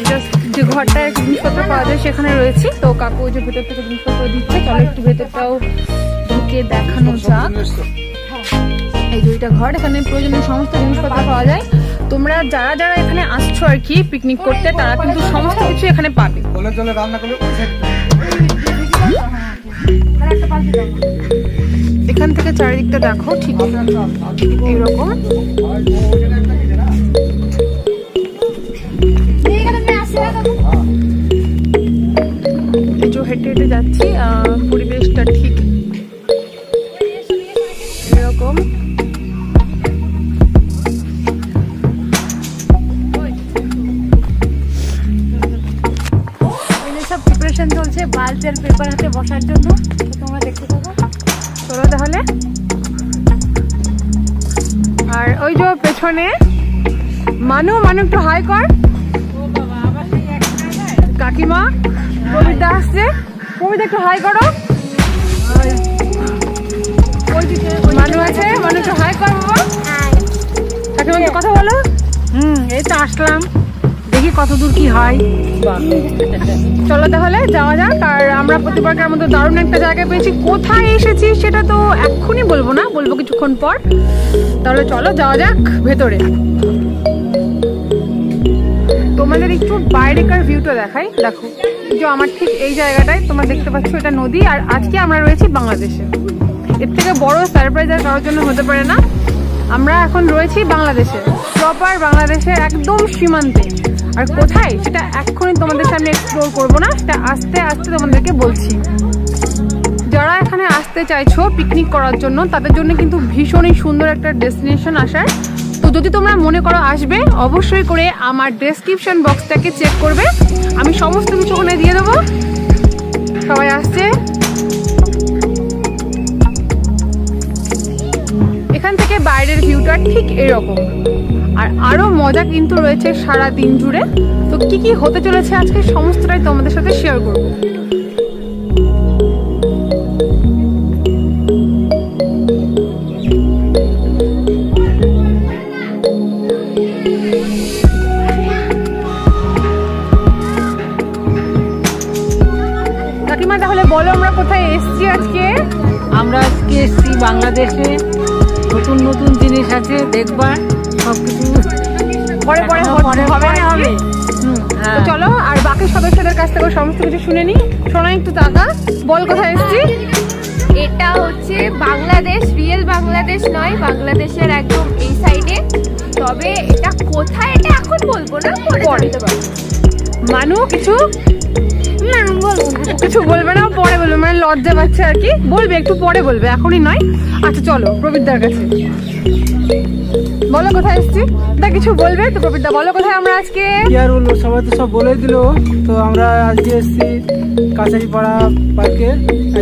Just যে ঘরটায় জিনিসপত্র পাওয়া যায় সেখানে রয়েছি। তো কাকু যে ভেতর থেকে জিনিসপত্র দিচ্ছে, চলো একটু ভেতরটাও ঢুকে দেখানো যাক। এই দুইটা ঘর, এখানে প্রয়োজনীয় সমস্ত জিনিসপত্র পাওয়া যায়। তোমরা যারা যারা এখানে আসছো আর কি পিকনিক করতে, তারা কিন্তু সমস্ত কিছু এখানে পাবে। এখান থেকে চারিদিকটা দেখো, ঠিক এইরকম। এই যে হেঁটে হেঁটে যাচ্ছি, পরিবেশটা ঠিক এরকম। সব প্রিপারেশন চলছে বাল্বের পেপার হাতে বসার জন্য, তোমরা দেখতে পাবো। চলো তাহলে। আর ওই যে পেছনে মানু একটু হাই কর। কাকিমা প্রবীরদা আসছে, প্রবীরদা একটু হাই করো। মানু আছে, মানু একটু হাই কর বাবা। কাকিমা একটু কথা বলো। এই তো আসলাম, দেখি কত দূর কি হয়। চলো তাহলে যাওয়া যাক। আর আমরা প্রতিবারকার মতো দারুণ একটা জায়গায় পেয়েছি। কোথায় এসেছি সেটা তো এক্ষুনি বলবো না, বলবো কিছুক্ষণ পর। তাহলে চলো যাওয়া যাক ভেতরে। তোমাদের একটু বাইরেকার ভিউটা দেখাই। দেখো যে আমার ঠিক এই জায়গাটায় তোমরা দেখতে পাচ্ছ, এটা নদী। আর আজকে আমরা রয়েছি বাংলাদেশে। এর থেকে বড় সারপ্রাইজ আর কারোর জন্য হতে পারে না। আমরা এখন রয়েছি বাংলাদেশে, প্রপার বাংলাদেশের একদম সীমান্তে। আর কোথায় সেটা এক্ষুনি তোমাদের সামনে এক্সপ্লোর করবো না, সেটা আস্তে আস্তে তোমাদেরকে বলছি। যারা এখানে আসতে চাইছো পিকনিক করার জন্য, তাদের জন্য কিন্তু ভীষণই সুন্দর একটা ডেস্টিনেশন আসার। তো যদি তোমরা মনে করো আসবে, অবশ্যই করে আমার ডেসক্রিপশন বক্সটাকে চেক করবে, আমি সমস্ত কিছু ওখানে দিয়ে দেবো। সবাই আসছে। এখান থেকে বাইরের ভিউটা ঠিক এরকম। আর আরো মজা কিন্তু রয়েছে সারা দিন জুড়ে। তো কি কি হতে চলেছে আজকে সমস্তটাই তোমাদের সাথে শেয়ার করব। কাকিমা তাহলে বলো আমরা কোথায় এসেছি আজকে? আমরা আজকে এসেছি বাংলাদেশে। নতুন নতুন জিনিস আছে, দেখবা সবকিছু পরে পরে হবে। তো চলো আর বাকি সদস্যদের কাছ থেকে সমস্ত কিছু শুনে নি। শোনা একটু টাকা বল, কোথায় এসেছি? এটা হচ্ছে বাংলাদেশ, রিয়েল বাংলাদেশ নয়, বাংলাদেশের একদম এই সাইডে। তবে এটা কোথায় এটা এখন বলবো না, পরে বলতে পারবো। মানু কিছু না কিছু বলবে না, পরে বলবে, মানে লজ্জা পাচ্ছে আর কি। বলবে একটু পরে বলবে, এখনই নয়। আচ্ছা চলো প্রবীরদার কাছে বলো কোথায় এসেছি। দা কিছু বলবে তো? প্রবীরদা বলো কোথায় আমরা আজকে? কি আর বলবো, সবাই তো সব বলে দিল। তো আমরা আজকে এসেছি কাছারিপাড়া পার্কে,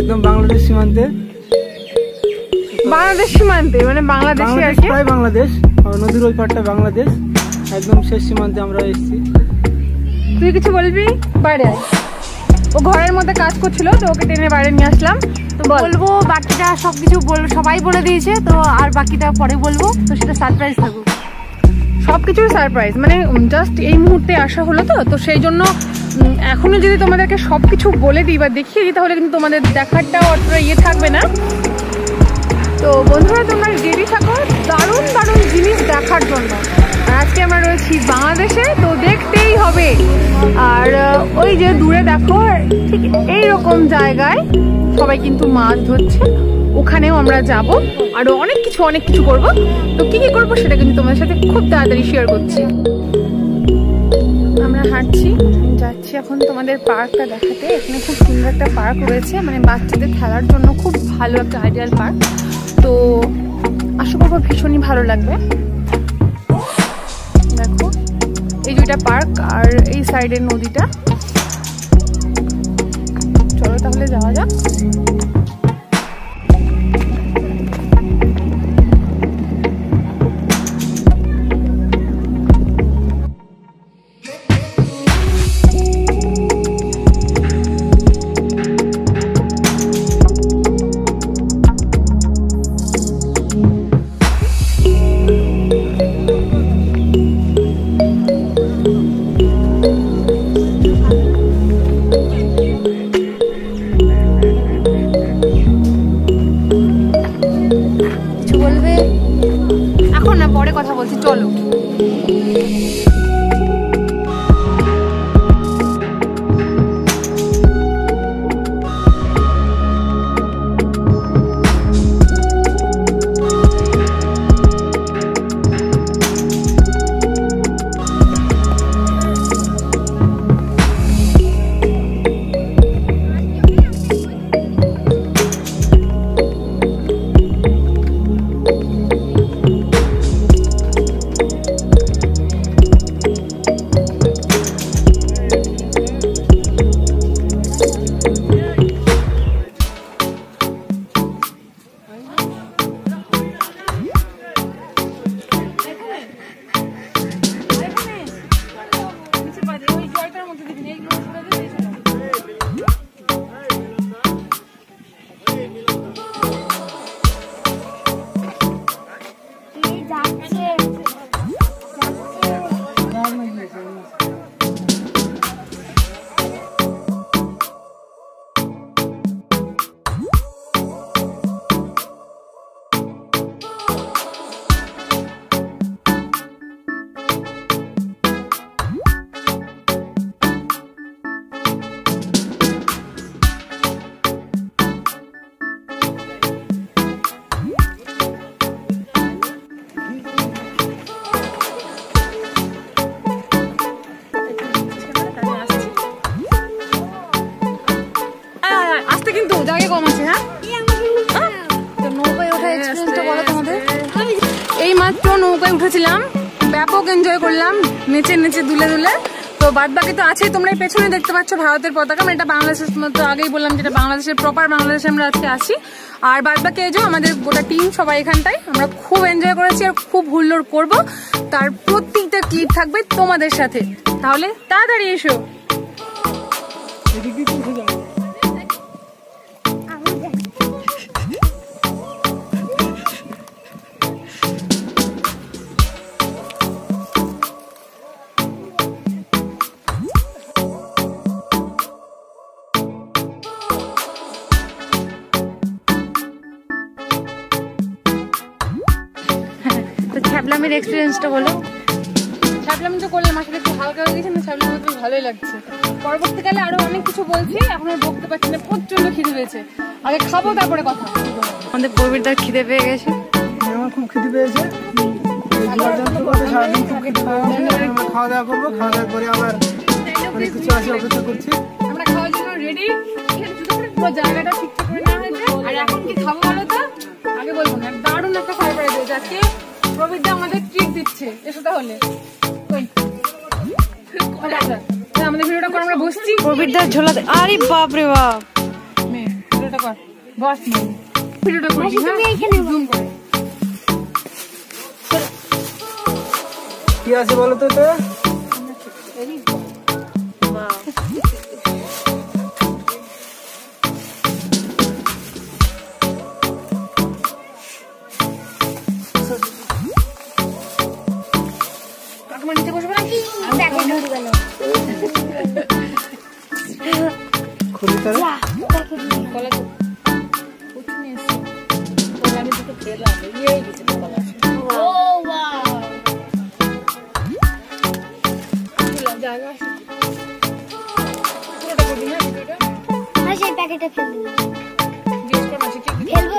একদম বাংলাদেশ সীমান্তে। বাংলাদেশ সীমান্তে মানে বাংলাদেশে আর কি, প্রায় বাংলাদেশ, নদীর ওই পাড়টা বাংলাদেশ, একদম শেষ সীমান্তে আমরা এসেছি। তুই কিছু বলবি? বাইরে আয়। ও ঘরের মধ্যে কাজ করছিল, তো ওকে টেনে বাইরে নিয়ে আসলাম। তো বলবো বাকিটা সবকিছু সবাই বলে দিয়েছে, তো আর বাকিটা পরে বলবো। তো সেটা সারপ্রাইজ থাকুক, সবকিছু সারপ্রাইজ। মানে জাস্ট এই মুহূর্তে আসা হলো, তো সেই জন্য এখনো যদি তোমাদেরকে সবকিছু বলে দিই বা দেখিয়ে দিই, তাহলে কিন্তু তোমাদের দেখারটাও অতটা ইয়ে থাকবে না। তো বন্ধুরা তোমরা রেডি থাকো দারুণ দারুণ জিনিস দেখার জন্য। আর আজকে আমরা রয়েছি বাংলাদেশে, তো দেখতেই হবে। আর ওই যে দূরে দেখো, ঠিক এইরকম জায়গায় সবাই কিন্তু মাছ ধরছে, ওখানেও আমরা যাব। আরো অনেক কিছু করব। তো কি কি করবো সেটা কিন্তু তোমাদের সাথে খুব তাড়াতাড়ি শেয়ার করছি। আমরা হাঁটছি, যাচ্ছি এখন তোমাদের পার্কটা দেখাতে। এখানে খুব সুন্দর একটা পার্ক রয়েছে, মানে বাচ্চাদের খেলার জন্য খুব ভালো একটা আইডিয়াল পার্ক। তো আশা করবো ভীষণই ভালো লাগবে। দেখো এই দুইটা পার্ক আর এই সাইডের নদীটা। চলো তাহলে যাওয়া যাক। মাত্র নৌকায় উঠেছিলাম, ব্যাপক এনজয় করলাম নেচে নেচে দুলে দুলে। তো বাদ বাকি তো আছেই, তোমরা এই পেছনে দেখতে পাচ্ছ ভারতের পতাকা, এটা বাংলাদেশের মতো আগেই বললাম যেটা বাংলাদেশের প্রপার বাংলাদেশে আমরা আজকে আসি। আর বাদ বাকি এই যে আমাদের গোটা টিম সবাই এখানটায়, আমরা খুব এনজয় করেছি আর খুব হুল্লোড় করব। তার প্রত্যেকটা ক্লিপ থাকবে তোমাদের সাথে, তাহলে তাড়াতাড়ি এসো। ছ্যাবলামের এক্সপিরিয়েন্সটা বলো। ছ্যাবলামি তো করলাম, আসলে একটু হালকা হয়ে গেছে না, ছ্যাবলামি তো ভালোই লাগছে। পরবর্তীকালে আরো অনেক কিছু বলছি, এখন আর বলতে পারছি না, প্রচন্ড খিদে পেয়েছে। আগে খাবো তারপরে কথা। আমাদের প্রবীরদার খিদে পেয়ে গেছে, আমার খুব খিদে পেয়েছে। সারাদিন খাওয়া দাওয়া করবো, খাওয়া দাওয়া করে আবার অনেক কিছু আছে, অপেক্ষা করছি। আমরা খাওয়ার জন্য রেডি, পুরো জায়গাটা ঠিকঠাক করে নেওয়া হয়েছে। আর এখন কি খাবো বলো তো? আগে বলবো না, দারুণ একটা সারপ্রাইজ হয়েছে আজকে। প্রবীরদা আমাদের ট্রিট দিচ্ছে, এসো তাহলে। আমাদের ভিডিওটা কর, আমরা বসছি। প্রবীরদার ঝোলা, আরে বাপ রে বাপ, ভিডিওটা কর, বস ভিডিওটা করছি। জুম করে কি আছে বলো তো? নিচে বসবো নাকি? খুলি তারা সেই প্যাকেটটা ফেলবো। জিজ্ঞেস করো, ফেলবো